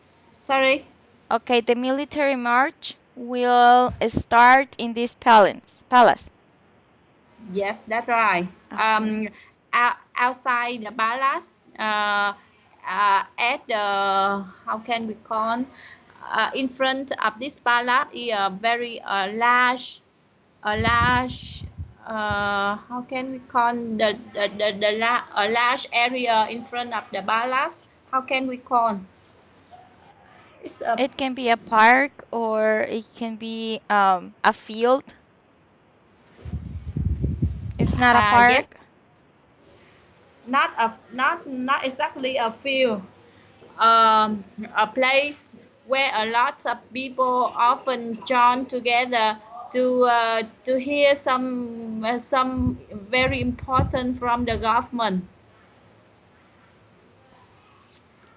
Sorry. Okay, the military march will start in this palace. Yes, that's right. Okay. Outside the palace, at the how can we call in front of this palace is a very large how can we call a large area in front of the palace. How can we call? It's a It can be a park or it can be a field. It's not a yes, park. not exactly a field. A place where a lot of people often join together to hear some very important from the government.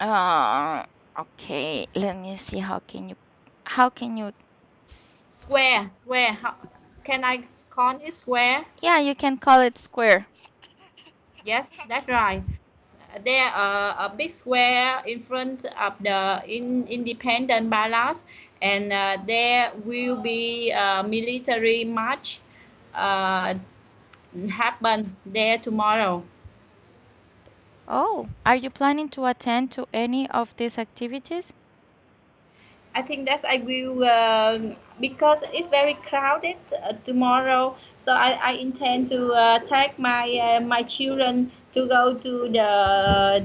Uh, okay, let me see how can you Square. How, can I call it square? yeah, you can call it square. Yes, that's right. There a big square in front of the Independent Palace, and there will be a military march uh, happen there tomorrow. Oh, are you planning to attend to any of these activities? I think that I will because it's very crowded tomorrow. So I intend to take my children to go to the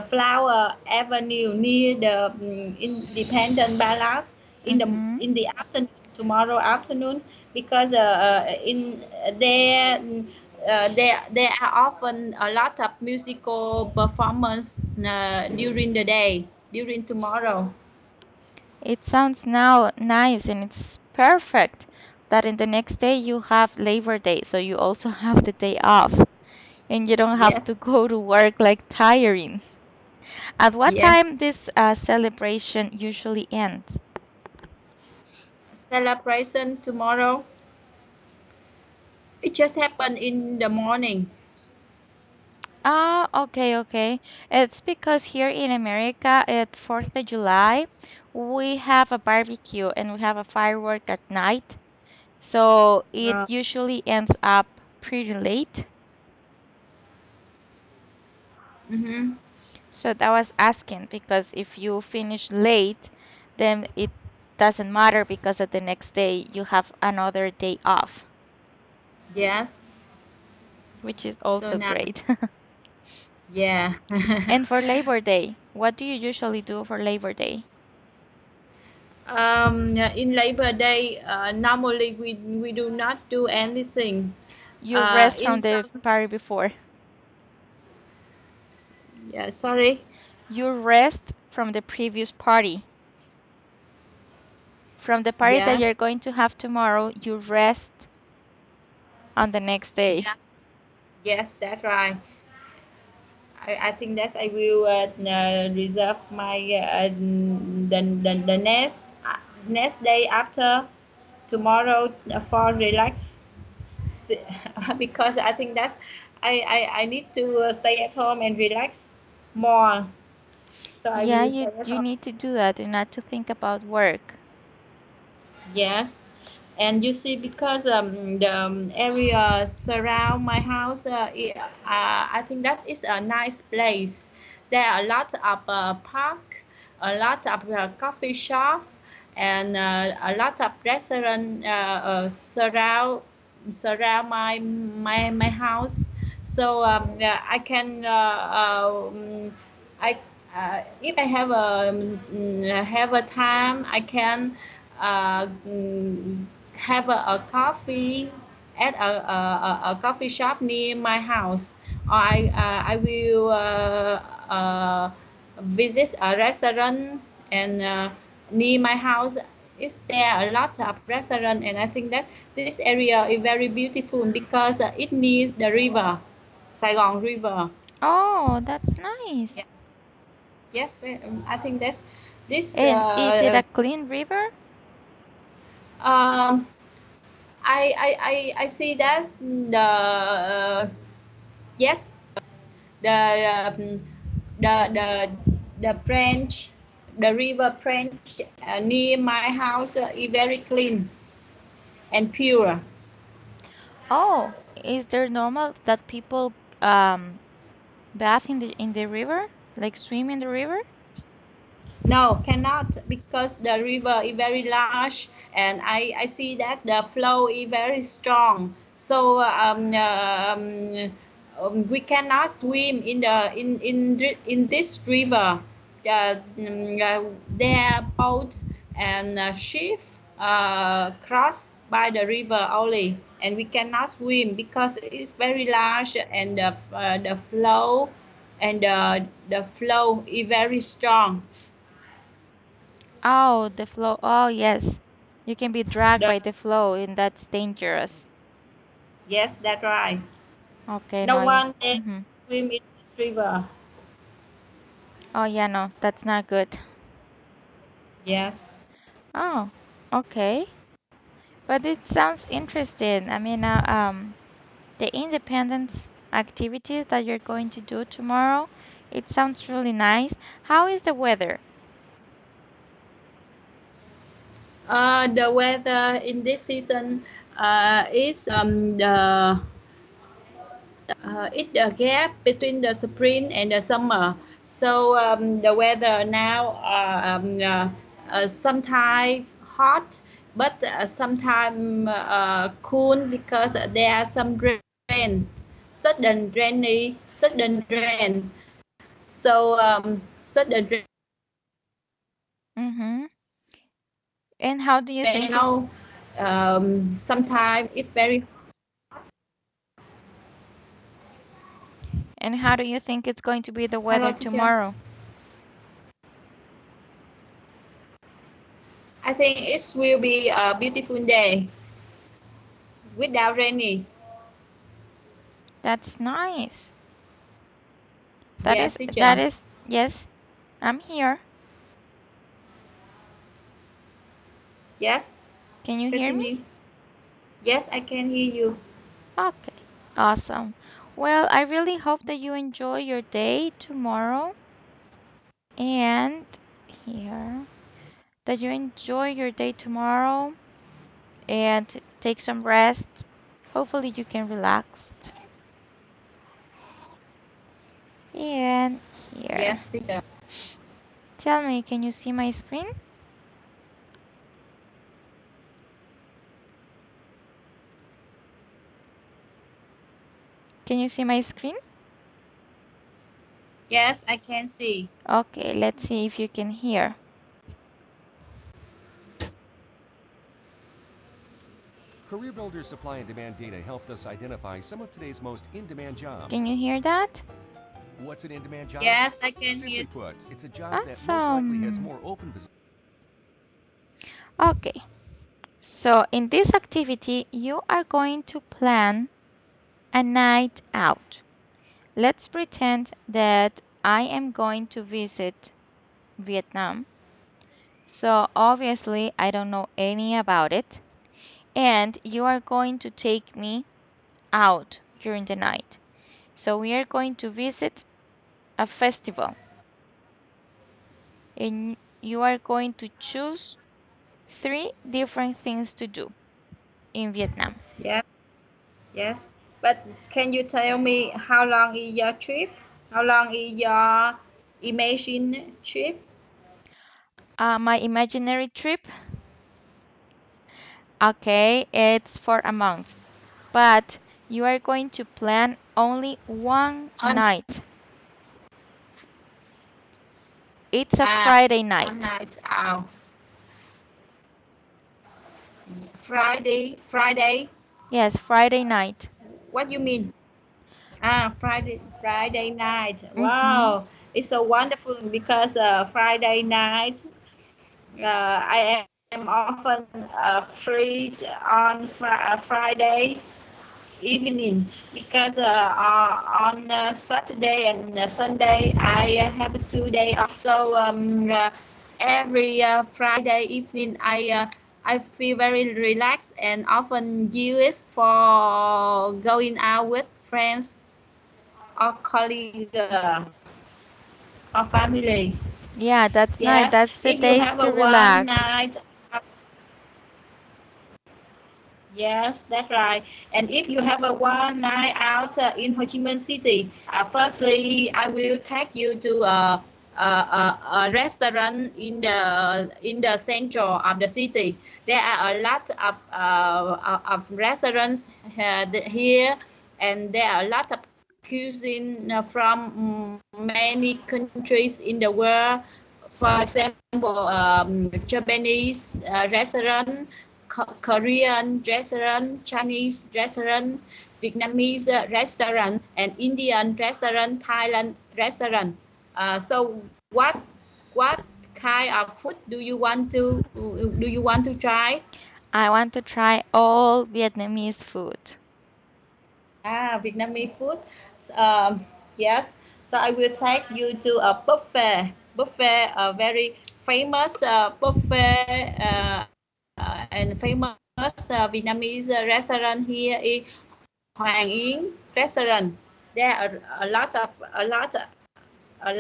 Flower Avenue near the Independent Palace Mm-hmm. in the afternoon tomorrow afternoon because in there. There are often a lot of musical performance during the day, during tomorrow. It sounds now nice and it's perfect that in the next day you have Labor Day, so you also have the day off and you don't have to Yes, go to work like tiring. At what yes. time this celebration usually ends? Celebration tomorrow. It just happened in the morning. Ah, okay, okay. It's because here in America at 4th of July, we have a barbecue and we have a firework at night. So it Uh, usually ends up pretty late. mm-hmm. So that was asking because if you finish late, then it doesn't matter because at the next day you have another day off, Yes. which is So also now, great. yeah. And for Labor Day, what do you usually do for Labor Day? In Labor Day, normally we do not do anything. You rest In from some, the party before. yeah, sorry. You rest from the previous party. From the party that you're Yes. going to have tomorrow, you rest on the next day. Yeah. Yes, that's right. I think that I will reserve my the next day after tomorrow for relax because I think that's I need to stay at home and relax more. So I Yeah, will you stay at you home. need to do that and not to think about work. Yes, and you see because the area surround my house, I think that is a nice place. There are a lot of park, a lot of coffee shop, and a lot of restaurant surround my house. So yeah, I can I if I have a time, I can have a coffee at a coffee shop near my house. Or I will visit a restaurant and near my house. Is there a lot of restaurant, and I think that this area is very beautiful because it nears the river, Saigon River. Oh, that's Yeah. nice. Yes, I think that's this. And is it a clean river? Um, I see that the yes the the the branch, the river branch near my house is very clean and pure. Oh, is there normal that people um bath in the river, like swim in the river? No, cannot because the river is very large and I see that the flow is very strong. So we cannot swim in in this river. There are boats and ships cross by the river only, and we cannot swim because it's very large and the flow is very strong. Oh, the flow. Oh, yes. You can be dragged The, by the flow, and that's dangerous. yes, that's right. Okay, No no, you. one dare Mm-hmm. swim in this river. Oh, yeah, no, that's not good. Yes. Oh, okay. But it sounds interesting. I mean, the independence activities that you're going to do tomorrow, it sounds really nice. How is the weather? The weather in this season is it's the gap between the spring and the summer. So the weather now sometimes hot, but sometimes cool because there are some rain, sudden rain. So sudden Mm-hmm. And how do you rain think it's now. Sometimes it's very. and how do you think it's going to be the Hello, weather teacher. tomorrow? I think it will be a beautiful day without rainy. That's nice. Yes, That teacher. is yes, I'm here. Yes, Can you hear me? continue. Yes, I can hear you. Okay. Awesome. Well, I really hope that you enjoy your day tomorrow and here that you enjoy your day tomorrow and take some rest. Hopefully you can relax. And here. Yes, teacher. Tell me, can you see my screen? Can you see my screen? Yes, I can see. Okay, let's see if you can hear. Career Builder's supply and demand data helped us identify some of today's most in-demand Can jobs. you hear that? What's an in-demand job? Yes, I can hear. Simply put, it's a job that most likely has Awesome. more open positions. Okay, so in this activity, you are going to plan a night out. Let's pretend that I am going to visit Vietnam. So obviously, I don't know any about it. And you are going to take me out during the night. So we are going to visit a festival. And you are going to choose three different things to do in Vietnam. Yes, yes. But can you tell me how long is your trip? How long is your imagine trip? My imaginary trip, okay, it's for a month. But you are going to plan only one On night. It's a ah, Friday one night. night out. Friday. Yes, Friday night. What you mean? Friday night. Mm-hmm. Wow, it's so wonderful because Friday night I am often free on Friday evening because on Saturday and Sunday I have 2 day off. So every Friday evening I feel very relaxed and often use it for going out with friends or colleagues. or family. Yeah, that's nice. Yes, That's the if you days have a to one relax. night. Yes, that's right. And if you have a one night out in Ho Chi Minh City, firstly, I will take you to a restaurant in the center of the city. There are a lot of restaurants here, and there are a lot of cuisine from many countries in the world. For example, Japanese restaurant, Korean restaurant, Chinese restaurant, Vietnamese restaurant, and Indian restaurant, Thailand restaurant. So what kind of food do you want to try? I want to try all Vietnamese food. Vietnamese food. Um, yes. So I will take you to a buffet. Buffet, a very famous buffet and famous Vietnamese restaurant here in Hoàng Yến restaurant. There are a lot, a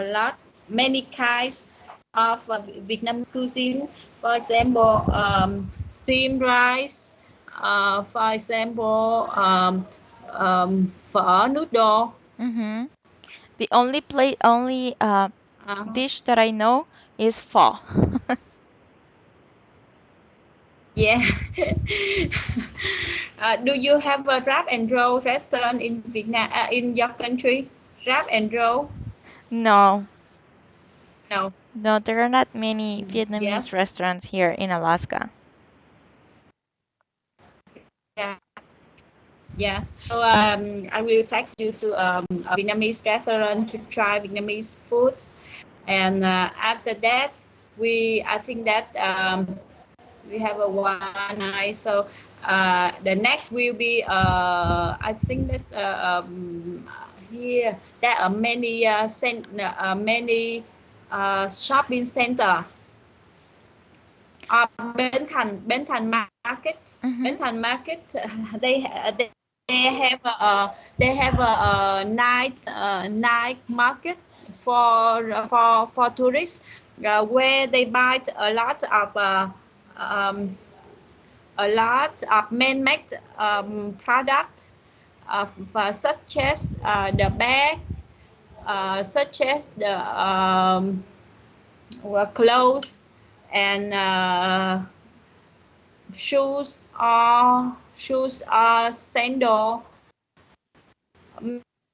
lot, many kinds of Vietnamese cuisine. For example, steamed rice. For example, phở noodle. Mm-hmm. The only Uh, dish that I know is pho. yeah. Do you have a wrap and roll restaurant in Vietnam in your country? Wrap and roll? No, No. no, there are not many Vietnamese Yes. restaurants here in Alaska. Yeah. Yes. So I will take you to a Vietnamese restaurant to try Vietnamese food, and after that, I think that we have a one night. So the next will be I think that's here. There are many many shopping center. Bến Thành Market. Mm-hmm. Bến Thành Market. They have a night market for tourists where they buy um, a lot of man-made products such as the bag, such as the clothes and shoes or sandal.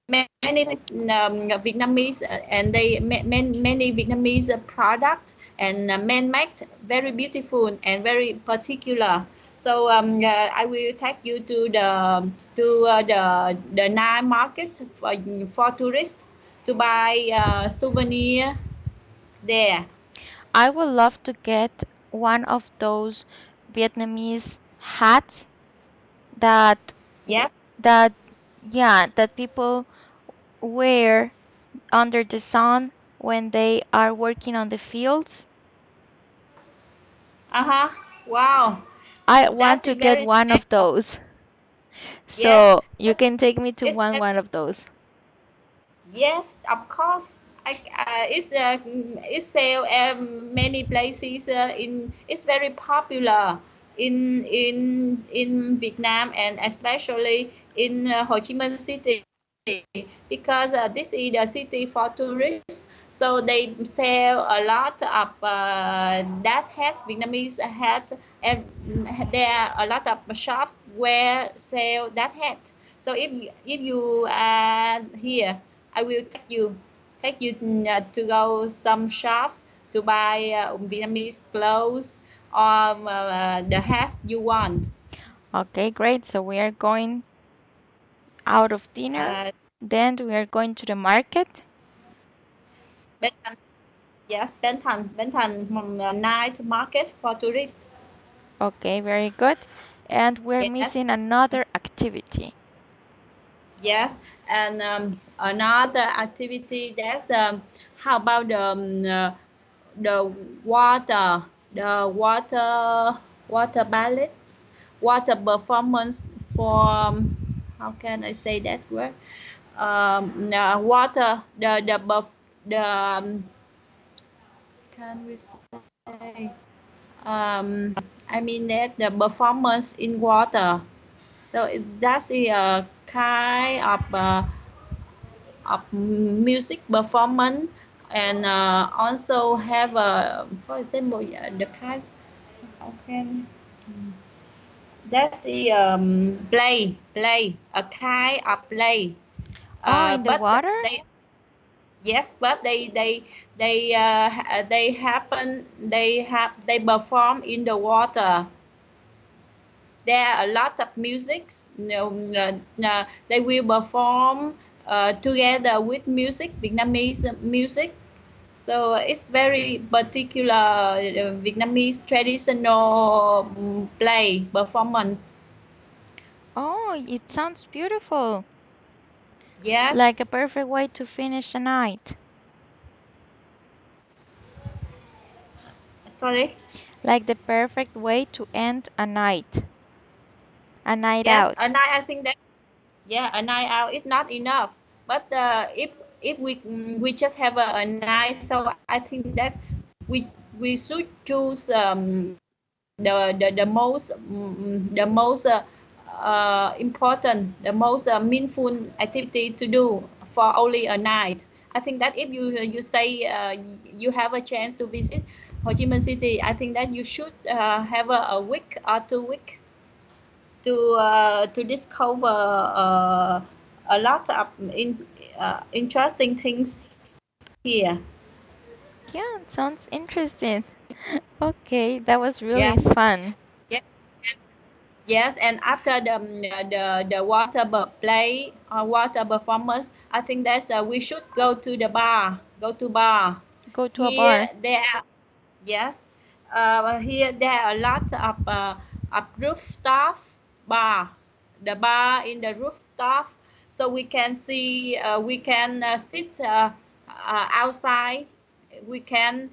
Many Vietnamese and many Vietnamese product and man-made, very beautiful and very particular. So I will take you to the night market for tourists to buy souvenir there. I would love to get one of those Vietnamese hats that Yes. that yeah, that people wear under the sun when they are working on the fields. Uh-huh. Wow. I want That's to get very one of special. those. Yes. So you can take me to It's one of those. Yes, of course. It's sell many places it's very popular in Vietnam, and especially in Ho Chi Minh City, because this is the city for tourists. So they sell a lot of that hats, Vietnamese hat, and there are a lot of shops where sell that hat. So if you are here, I will take you to go some shops to buy Vietnamese clothes or the hats you want. Okay, great. So we are going out of dinner. Uh, Then we are going to the market. Bến Thành, yes, Bến Thành night market for tourists. Okay, very good. And we're Yes, missing another activity. yes, and another activity that's how about the water, the water ballads, water performance for how can I say that word? the water, the can we say, I mean that the performance in water. So that's a kind of music performance, and also have a, for example, the kinds. Okay, that's a play a kind of play. Oh, in the But water? they, yes, but they happen, they perform in the water. There are a lot of musics. They will perform together with music, Vietnamese music. So it's very particular Vietnamese traditional play performance. Oh, it sounds beautiful. Yes, Like a perfect way to finish a night. sorry. Like the perfect way to end a night Yes, a out. night. I think that, yeah, a night out is not enough. But if we just have a night, so I think that we we should choose the most important, the most meaningful activity to do for only a night. I think that if you stay, you have a chance to visit Ho Chi Minh City, I think that you should have a week or 2 week to discover a lot of interesting things here. Yeah, it sounds interesting. Okay, that was really Yes, fun. yes. Yes, and after the water play or water performance, I think that's we should go to the bar. Go to bar. Go to a Here bar. there, yes, here there are a lot of rooftop bar. The bar in the rooftop, so we can see, we can sit outside. We can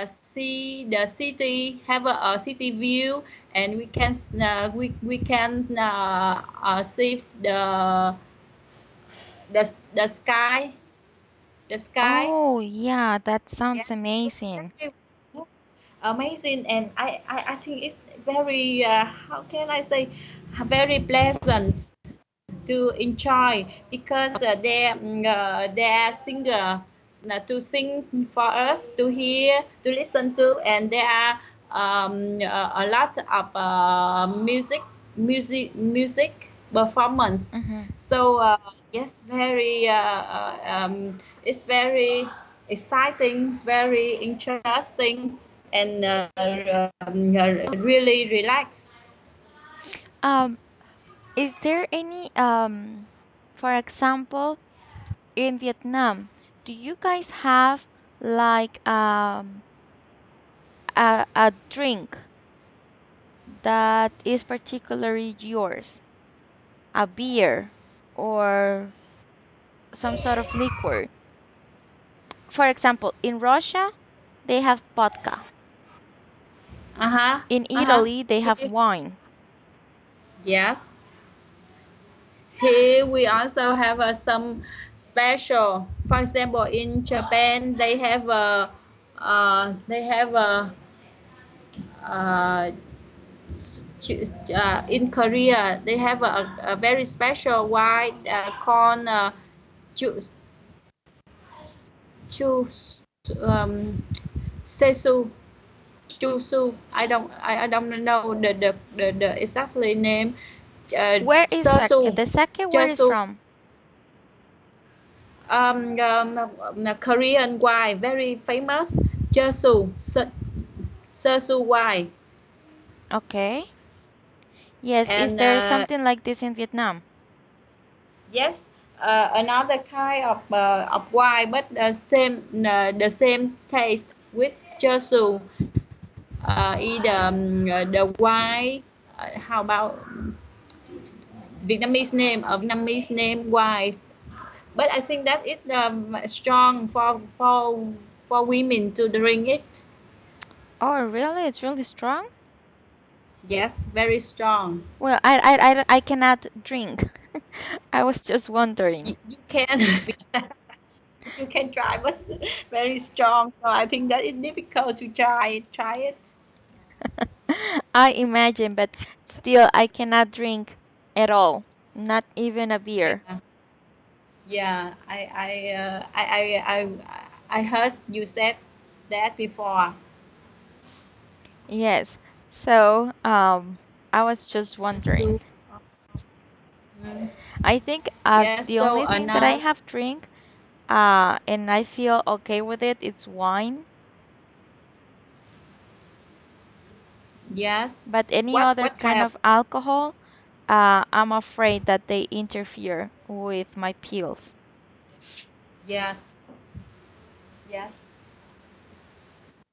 see the city, have a city view, and we can see the sky, the sky. Oh, yeah, that Yes, sounds it's amazing. very amazing, and I think it's very how can I say, very pleasant to enjoy, because they are singer to sing for us to hear, to listen to, and there are a lot of music performance. Mm-hmm. So yes, very it's very exciting, very interesting, and really relaxed. Um, is there any, for example, in Vietnam, do you guys have like a drink that is particularly yours? A beer or some sort of liquor? For example, in Russia, they have vodka. Uh-huh. In Uh-huh. Italy, they have Here, wine. yes. Here we also have some special. For example, in Japan, they have a uh, in Korea they have a very special wine called chu chu um, sesu chusu. I don't know the exactly name. Where is sake? Sesu, The sake, where is jesu. from? Korean wine, very famous. Jesu, Sesu wine, Okay. Yes, is and there something like this in Vietnam? yes, another kind of wine, but the same taste with Jesu. Either the wine. How about Vietnamese name wine? But I think that it's strong for women to drink it. Oh, really? It's really strong? Yes, very strong. Well, I cannot drink. I was just wondering. You can you can try, but it's very strong. So I think that it's difficult to try. Try it. I imagine, but still, I cannot drink at all, not even a beer. Yeah, yeah. I heard you said that before. Yes. So, I was just wondering. So, mm, I think yes. the So only thing that I now, have drink, and I feel okay with it, is wine. yes. But any other What kind kind of? of alcohol, I'm afraid that they interfere with my pills. Yes, yes.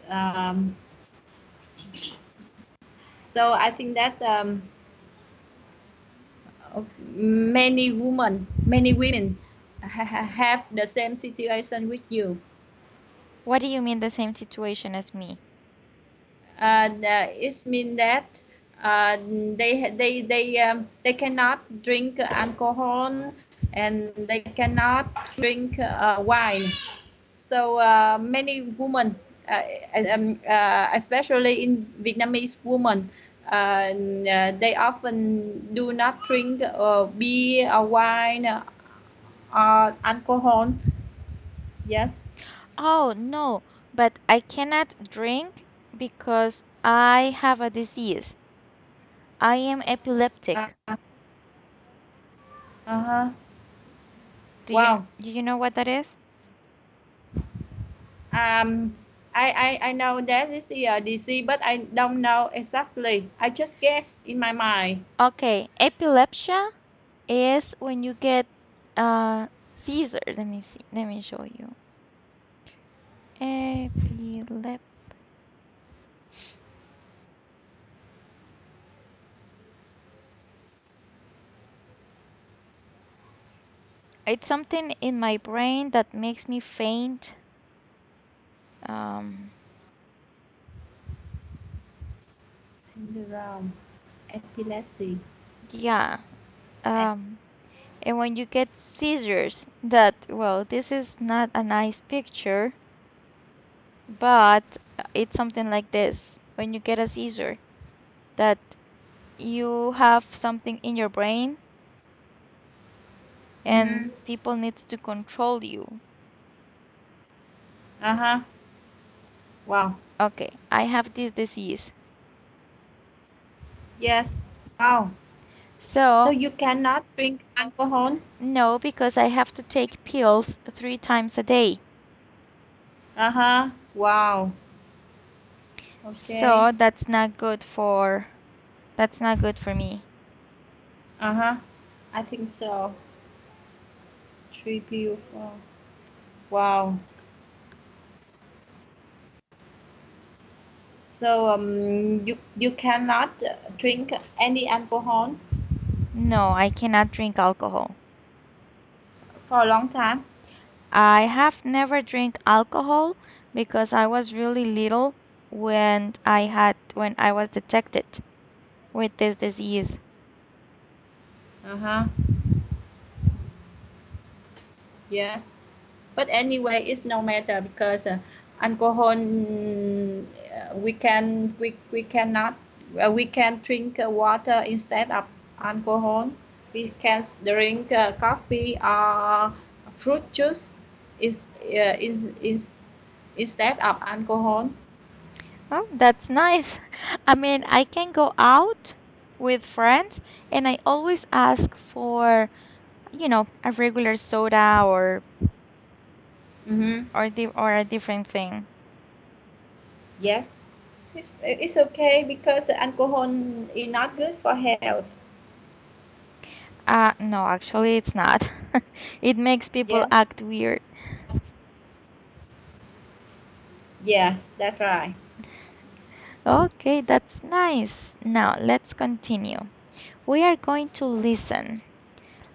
Um. So I think that many women have the same situation with you. What do you mean the same situation as me? It means that they cannot drink alcohol and they cannot drink wine. So many women, uh, especially in Vietnamese women, they often do not drink beer or wine or alcohol. Yes. Oh, no, but I cannot drink because I have a disease. I am Uh, epileptic. uh-huh. Do Wow. you know what that is? Um, I know that is a disease, but I don't know exactly. I just guess in my mind. Okay, epilepsia is when you get seizure. Let me see. Let me show you. Epilep. It's something in my brain that makes me faint. Um, Syndrome, epilepsy. yeah. Eh, Um, and when you get seizures, that, well, this is not a nice picture, but it's something like this. When you get a seizure, that you have something in your brain and Mm-hmm. people needs to control you. Uh-huh. Wow. Okay, I have this disease. Yes. Wow. So So, you cannot drink alcohol? no, because I have to take pills 3 times a day. Uh-huh. Wow. Okay. So that's not good for me. Uh-huh. I think so. Three people. Wow. So you cannot drink any alcohol No, I cannot drink alcohol. for a long time. I have never drank alcohol because I was really little when I was detected with this disease. Uh-huh. Yes. But anyway, it's no matter because alcohol we cannot we can drink water instead of alcohol. We can drink coffee or fruit juice is instead of alcohol. Oh, that's nice. I mean, I can go out with friends and I always ask for, a regular soda Mm-hmm. or a different thing. Yes, it's okay because alcohol is not good for health. No, actually it's not. It makes people Yes, act weird. yes, that's right. Okay, that's nice. Now let's continue. We are going to listen.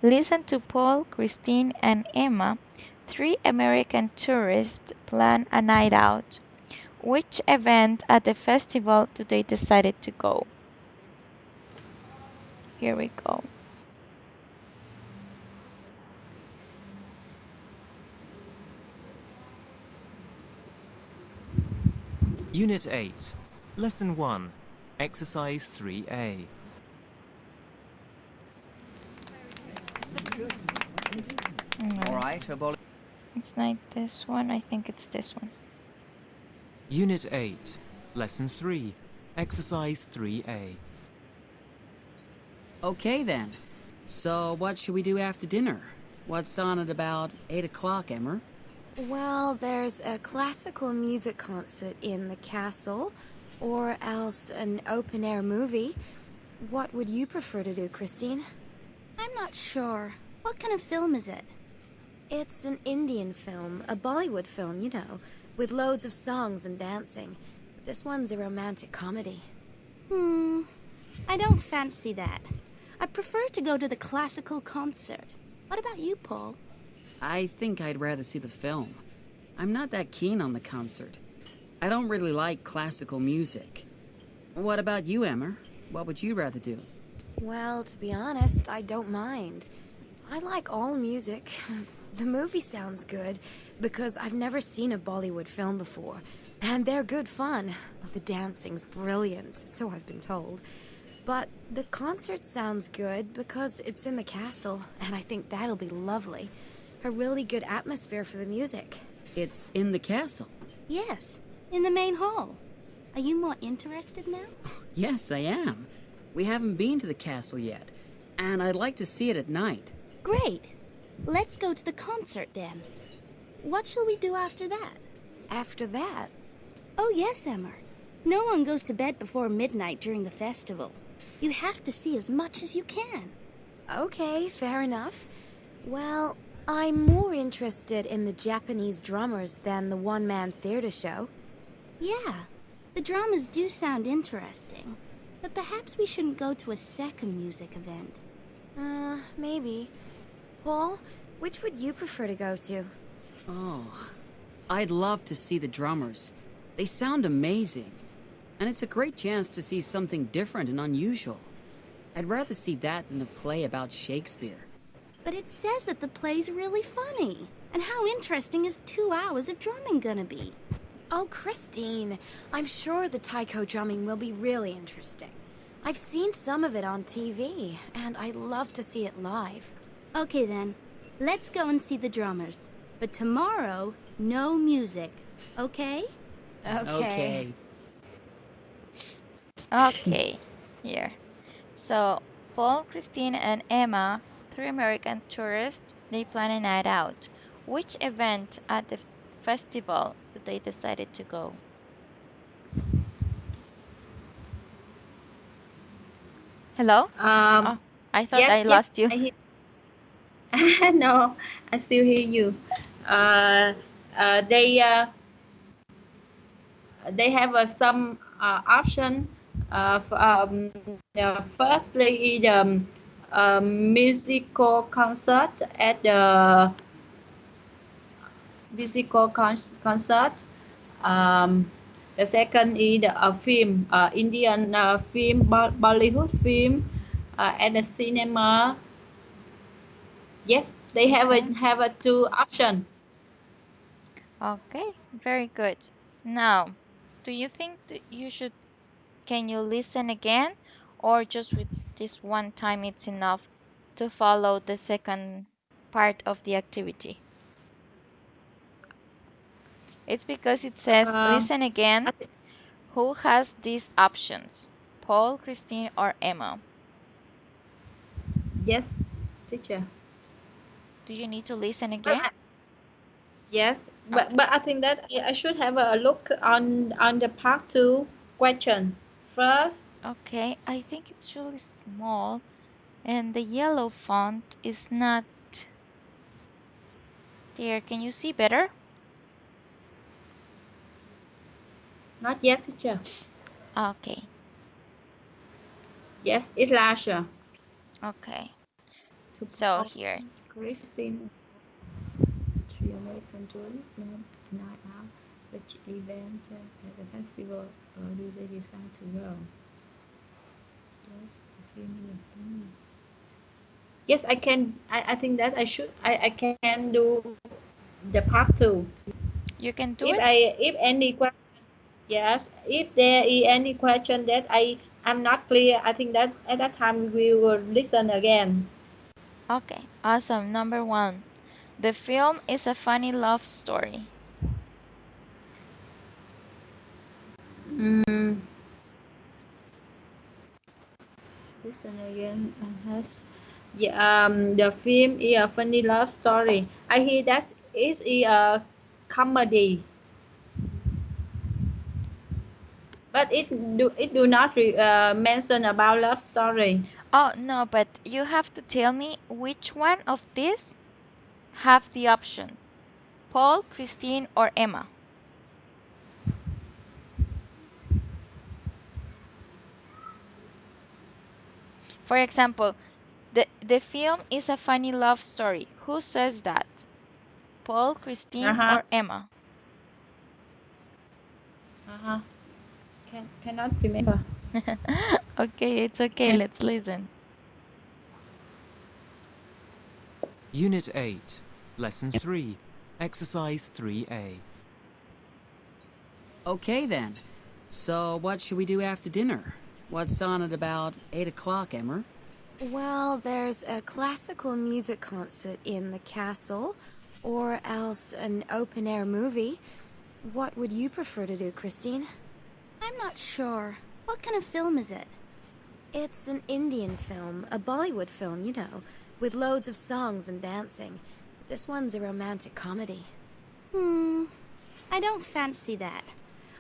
Listen to Paul, Christine, and Emma, 3 American tourists plan a night out. Which event at the festival do they decided to go? Here we go. Unit 8, Lesson 1, Exercise 3A. No, Alright, it's not this one. I think it's this one. Unit 8, Lesson 3, Exercise 3A. okay then. So what should we do after dinner? What's on at about 8 o'clock, Emmer? Well, there's a classical music concert in the castle, or else an open-air movie. What would you prefer to do, Christine? I'm not sure. What kind of film is it? It's an Indian film, a Bollywood film, you know, with loads of songs and dancing. This one's a romantic comedy. I don't fancy that. I prefer to go to the classical concert. What about you, Paul? I think I'd rather see the film. I'm not that keen on the concert. I don't really like classical music. What about you, Emmer? What would you rather do? Well, to be honest, I don't mind. I like all music. The movie sounds good, because I've never seen a Bollywood film before. And they're good fun. The dancing's brilliant, so I've been told. But the concert sounds good because it's in the castle, and I think that'll be lovely. A really good atmosphere for the music. It's in the castle. Yes, in the main hall. Are you more interested now? Yes, I am. We haven't been to the castle yet, and I'd like to see it at night. Great. Let's go to the concert then. What shall we do after that? After that, Oh, yes, Emmer. No one goes to bed before midnight during the festival. You have to see as much as you can. okay, fair enough. Well, I'm more interested in the Japanese drummers than the one-man theater show. Yeah, the dramas do sound interesting. But perhaps we shouldn't go to a second music event. Maybe. Paul, which would you prefer to go to? Oh, I'd love to see the drummers. They sound amazing. And it's a great chance to see something different and unusual. I'd rather see that than a play about Shakespeare. But it says that the play's really funny. And how interesting is 2 hours of drumming gonna be? Oh, Christine, I'm sure the taiko drumming will be really interesting. I've seen some of it on TV, and I'd love to see it live. Okay then, let's go and see the drummers. But tomorrow, no music, okay? Okay. Okay, here. So, Paul, Christine, and Emma, three American tourists, they plan a night out. Which event at the festival did they decided to go? Hello? Oh, I thought I lost you. No, I still hear you. They have some option. Firstly, the musical concert at the concert. The second is a film, Indian film, Bollywood film, at the cinema. Yes, they have a two option. Okay, very good. Now, do you think that can you listen again, or just with this one time it's enough to follow the second part of the activity? It's because it says listen again. Who has these options? Paul, Christine, or Emma? Yes, teacher. Do you need to listen again? Yes, but I think that I should have a look on the part 2 question first. Okay, I think it's really small, and the yellow font is not there. Can you see better? Not yet, teacher. Okay. Yes, it's larger. Okay. So here. Christine, 3 American tourists night out. Which event at the festival do they decide to go? Yes, the film. Yes, I can. I think that I can do the part 2. You can do If it? if any question, Yes, if there is any question that I'm not clear, I think that at that time we will listen again. Okay, awesome. Number one, the film is a funny love story. Mm, listen again. Has yeah, the film is a funny love story. I hear that is a comedy, but it do not mention about love story. Oh, no, but you have to tell me which one of these have the option Paul, Christine, or Emma. For example, the film is a funny love story. Who says that? Paul, Uh Christine, huh. or Emma? Uh huh. Cannot remember. Okay, it's okay. Let's listen. Unit 8, Lesson 3, Exercise 3A. Okay then. So what should we do after dinner? What's on at about 8 o'clock, Emmer? Well, there's a classical music concert in the castle, or else an open air movie. What would you prefer to do, Christine? I'm not sure. What kind of film is it? It's an Indian film, a Bollywood film, you know, with loads of songs and dancing. This one's a romantic comedy. I don't fancy that.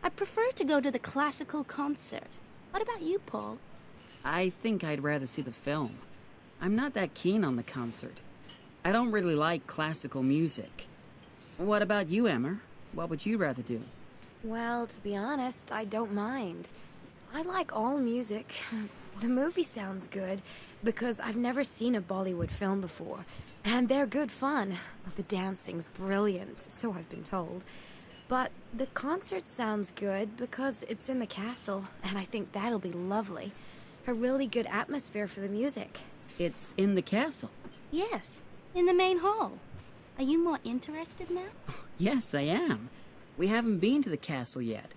I prefer to go to the classical concert. What about you, Paul? I think I'd rather see the film. I'm not that keen on the concert. I don't really like classical music. What about you, Emmer? What would you rather do? Well, to be honest, I don't mind. I like all music. The movie sounds good because I've never seen a Bollywood film before, and they're good fun. The dancing's brilliant, so I've been told. But the concert sounds good because it's in the castle, and I think that'll be lovely. A really good atmosphere for the music. It's in the castle. Yes, in the main hall. Are you more interested now? Yes, I am. We haven't been to the castle yet,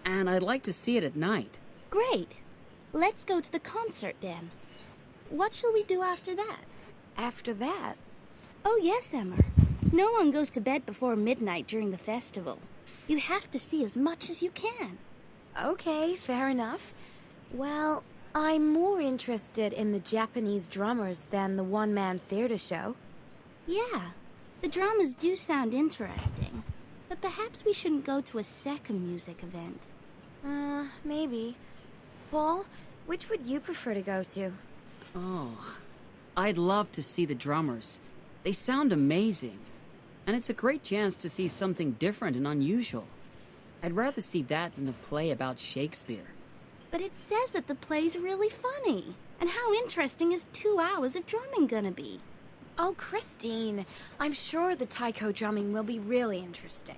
and I'd like to see it at night. Great. Let's go to the concert then. What shall we do after that? After that, Oh, yes, Emma. No one goes to bed before midnight during the festival. You have to see as much as you can. okay, fair enough. Well, I'm more interested in the Japanese drummers than the one-man theater show. Yeah, the dramas do sound interesting. But perhaps we shouldn't go to a second music event. Maybe. Paul, which would you prefer to go to? Oh, I'd love to see the drummers. They sound amazing. And it's a great chance to see something different and unusual. I'd rather see that than a play about Shakespeare. But it says that the play's really funny. And how interesting is 2 hours of drumming gonna be? Oh, Christine, I'm sure the taiko drumming will be really interesting.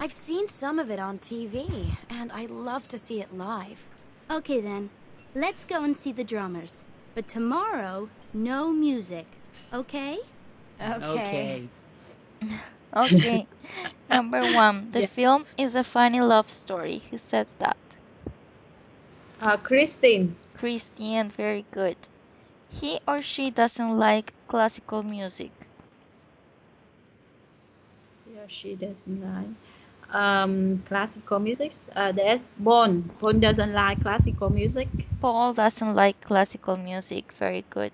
I've seen some of it on TV, and I'd love to see it live. Okay then, let's go and see the drummers. But tomorrow, no music. Okay? Okay. Okay. Number one, the Yeah. film is a funny love story. Who says that? Christine. Christian, very good. He or she doesn't like classical music. Yeah, she doesn't like classical music. There's Bon. Bon doesn't like classical music. Paul doesn't like classical music. Very good.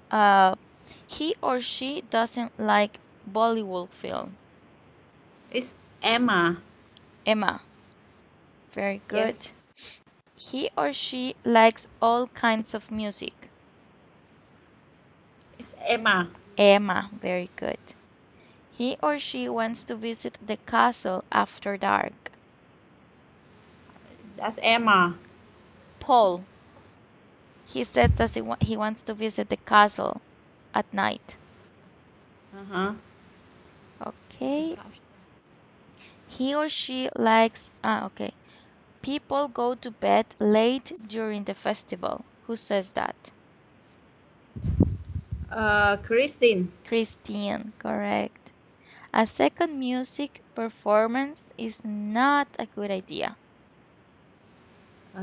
Uh, he or she doesn't like Bollywood film. It's Emma. Emma. Very good. Yes. He or she likes all kinds of music. It's Emma. Emma. Very good. He or she wants to visit the castle after dark. That's Emma. Paul. He said that he wants to visit the castle at night. Uh-huh. Okay. He or she likes. Okay. People go to bed late during the festival. Who says that? Christine. Christine, correct. A second music performance is not a good idea.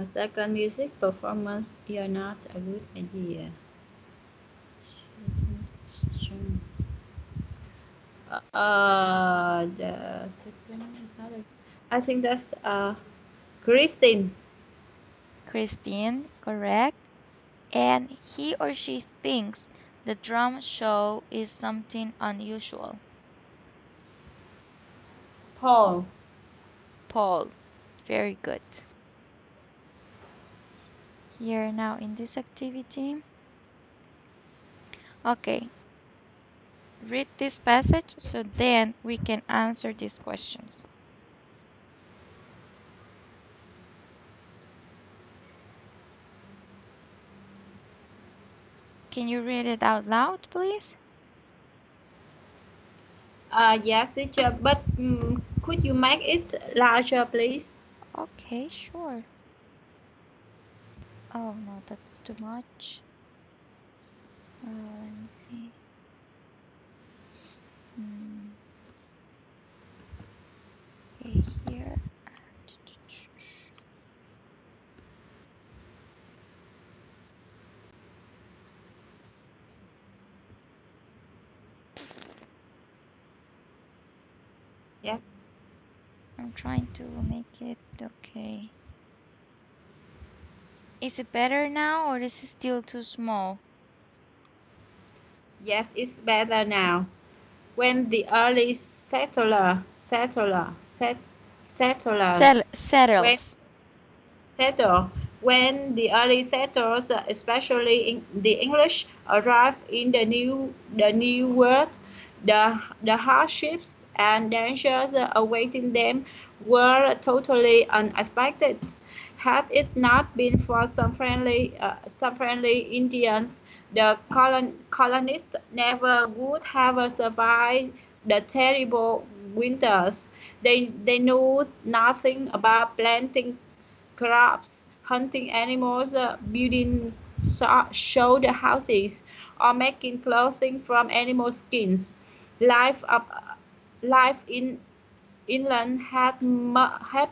Second, music performance. You're not a good idea. The second, I think that's Christine. Christine, correct. And he or she thinks the drum show is something unusual. Paul. Paul, very good. Here now in this activity. Okay, read this passage so then we can answer these questions. Can you read it out loud, please? Yes, teacher, but could you make it larger, please? Okay, sure. Oh no, that's too much. Let me see. Okay, here. Yes. I'm trying to make it okay. Is it better now or is it still too small? Yes, it's better now. When the early settlers, when Settles. settle, when the early settlers, especially in the English, arrived in the new world, the hardships and dangers awaiting them were totally unexpected. Had it not been for some friendly Indians, the colonists never would have survived the terrible winters. They knew nothing about planting crops, hunting animals, building shoulder houses, or making clothing from animal skins. Life up, life in inland had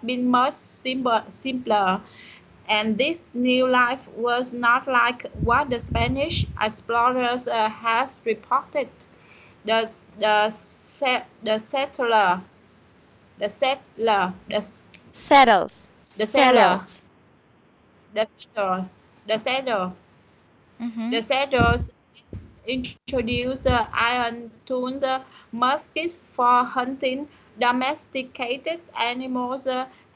been much simpler, and this new life was not like what the Spanish explorers has reported. The the the settler the settler Settles. the settler Settles. the settler the settler Mm-hmm. the settlers introduced iron tools, muskets for hunting, domesticated animals,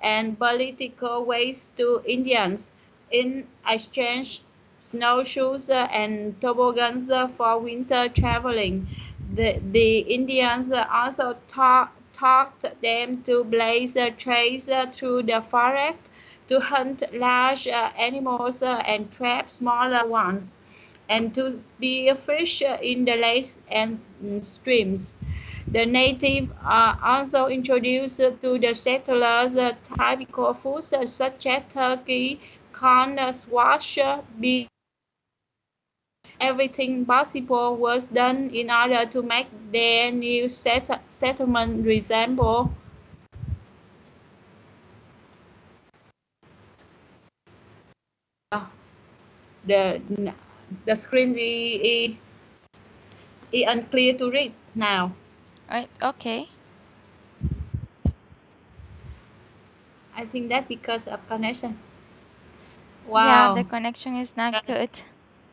and political ways to Indians. In exchange, snowshoes and toboggans for winter traveling. The Indians also taught them to blaze trails through the forest, to hunt large animals and trap smaller ones, and to spearfish in the lakes and streams. The natives also introduced to the settlers typical foods such as turkey, corn, squash, beef. Everything possible was done in order to make their new settlement resemble the the screen is unclear to read now. Right, okay. I think that because of connection. Yeah, the Wow. connection is not good.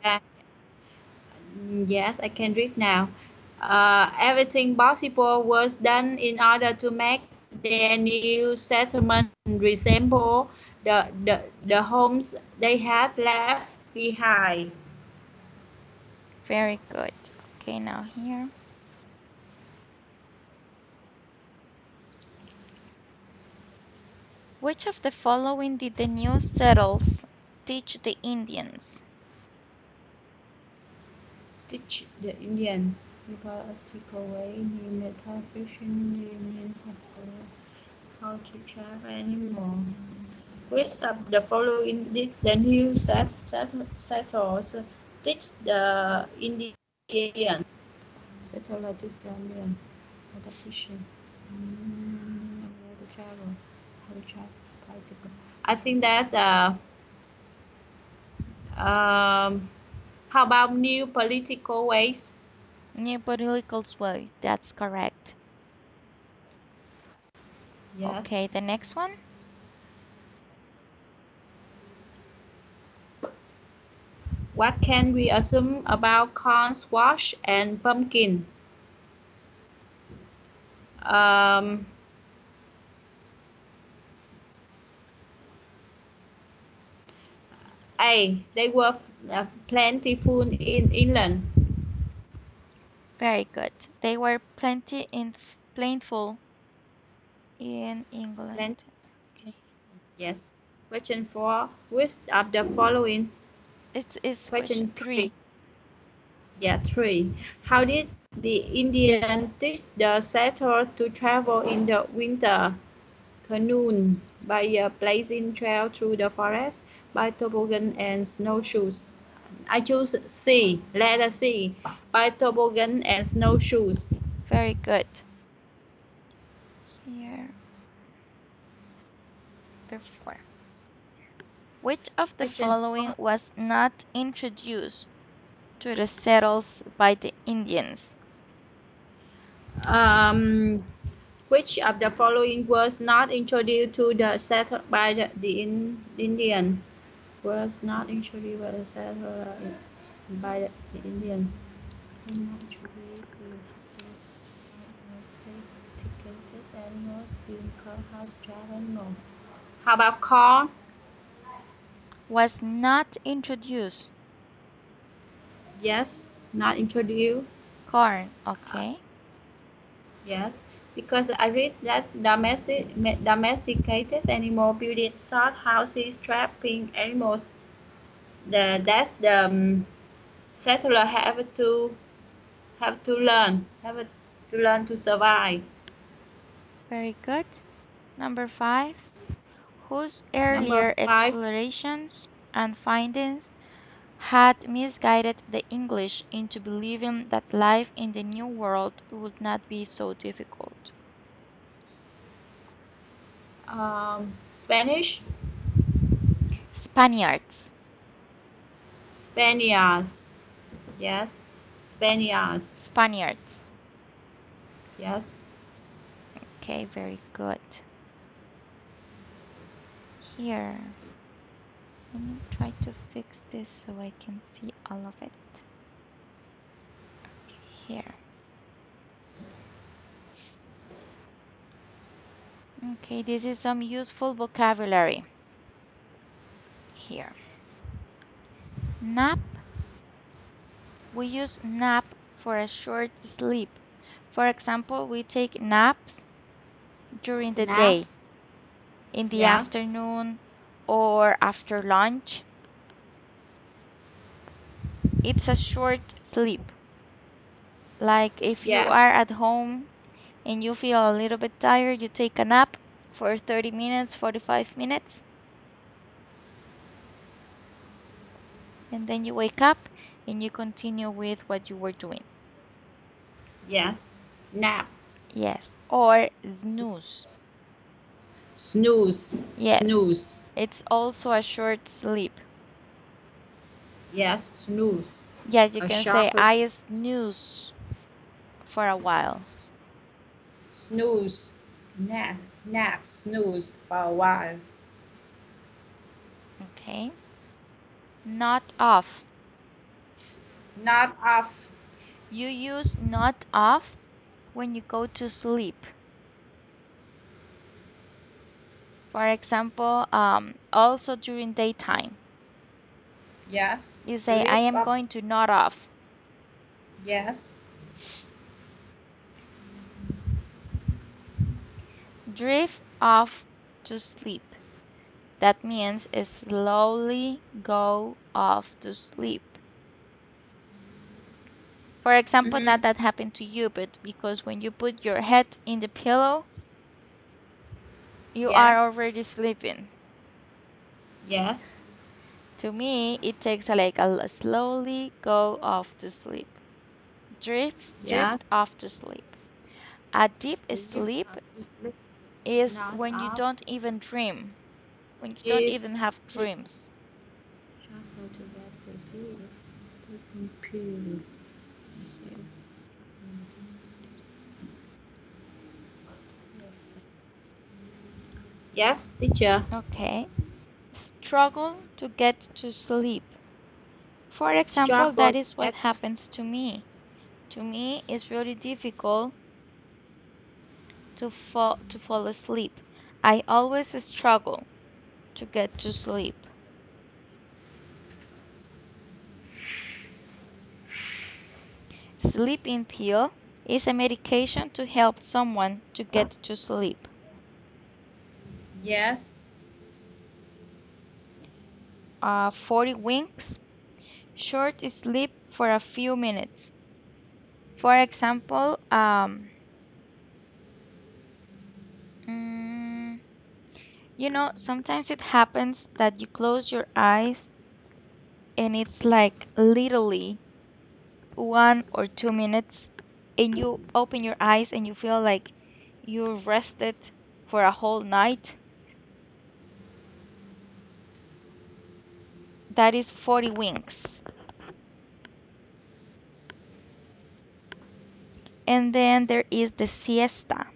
Uh, yes, I can read now. Everything possible was done in order to make their new settlement resemble the homes they had left behind. Very good. Okay, now here. Which of the following did the new settles teach the Indians? Teach the Indian people ethical way, new method fishing, new means of how to trap animal. Which of the following did the new settlers teach the Indian? Settler teach the Indian how to fishing, how to travel, how to trap bicycle. I think that how about new political ways? New political way. That's correct. Yes. Okay, the next one. What can we assume about corn, squash, and pumpkin? Um, A. They were plentiful in England. Very good. They were plentiful in Plenty. England. Okay. Yes. Question 4. Which of the following? It's question Question 3. three. Yeah, 3. How did the Indian teach the settlers to travel in the winter? Canoe by blazing trail through the forest, by toboggan and snowshoes. I choose C, letter C, by toboggan and snowshoes. Very good. Here before. Which of the Question following was not introduced to the settles by the Indians? 4. Which of the following was not introduced to the settler by Indian? Was not introduced by the settler by the Indian. Not introduced to domesticated animals being called house travel. No. How about corn? Was not introduced. Yes, not introduced. Corn. Okay. Yes, because I read that domesticated animal building short houses, trapping animals. That's the settler have to learn to survive. Very good. Number 5. Whose Number earlier 5. explorations and findings had misguided the English into believing that life in the New World would not be so difficult? Spanish, Spaniards. Spaniards. Yes, Spaniards. Spaniards. Yes. Okay, very good. Here, let me try to fix this so I can see all of it. Okay, here. Okay, this is some useful vocabulary. Here. Nap. We use nap for a short sleep. For example, we take naps during the Nap. day, in the Yes. afternoon, or after lunch. It's a short sleep. Like if you Yes. are at home and you feel a little bit tired, you take a nap for 30 minutes, 45 minutes, and then you wake up and you continue with what you were doing. Yes. Nap. Yes. Or snooze. Snooze. Yes. Snooze. It's also a short sleep. Yes. Snooze. Yes, you A can say, sharp I snooze for a while. snooze. Nap. Nap. Snooze for a while. Okay. Not off. Not off. You use not off when you go to sleep. For example, also during daytime, Yes. you say, I Drift am off. going to nod off. Yes. Drift off to sleep. That means slowly go off to sleep. For example, not Mm-hmm. that happened to you, but because when you put your head in the pillow, you are Yes. already sleeping. Yes. To me, it takes a slowly go off to sleep. Yes. Drift off to sleep. A deep Drift sleep off to sleep. is Not when you off. don't even dream. when you don't If even have sleep, dreams. struggle to get to sleep, sleeping pill. Yes. Yes, teacher. Okay. Struggle to get to sleep. For example, Struggle that to is what get to sleep. happens to me. To me, it's really difficult to fall asleep. I always struggle to get to sleep. Sleeping pill is a medication to help someone to get to sleep. Yes. 40 winks, short sleep for a few minutes. For example, mm, sometimes it happens that you close your eyes and it's like literally 1 or 2 minutes, and you open your eyes and you feel like you rested for a whole night. That is 40 winks. And then there is the siesta.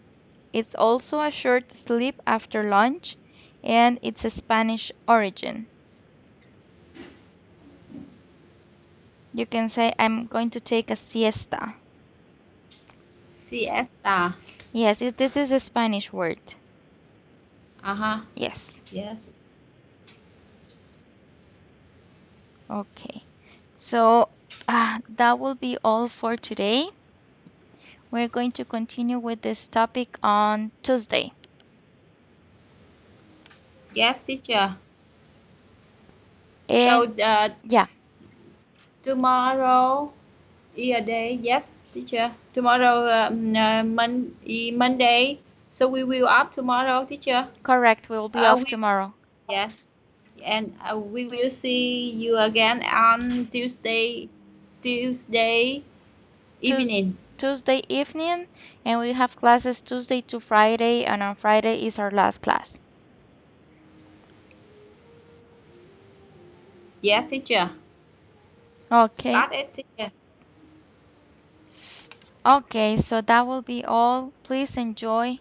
It's also a short sleep after lunch, and it's a Spanish origin. You can say, I'm going to take a siesta. Siesta. Yes, this is a Spanish word. Uh-huh. Yes. Yes. Okay. So that will be all for today. We're going to continue with this topic on Tuesday. Yes, teacher. So And yeah, tomorrow is a day. Yes, teacher. Tomorrow, Monday. So we will up tomorrow, teacher. correct. We will be off We tomorrow. yes, and we will see you again on Tuesday. Tuesday Tues evening. Tuesday evening, and we have classes Tuesday to Friday, and on Friday is our last class. Yes, teacher. Okay. Got it, teacher. Okay, so that will be all. Please enjoy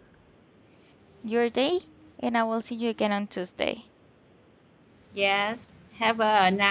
your day, and I will see you again on Tuesday. Yes. Have a nice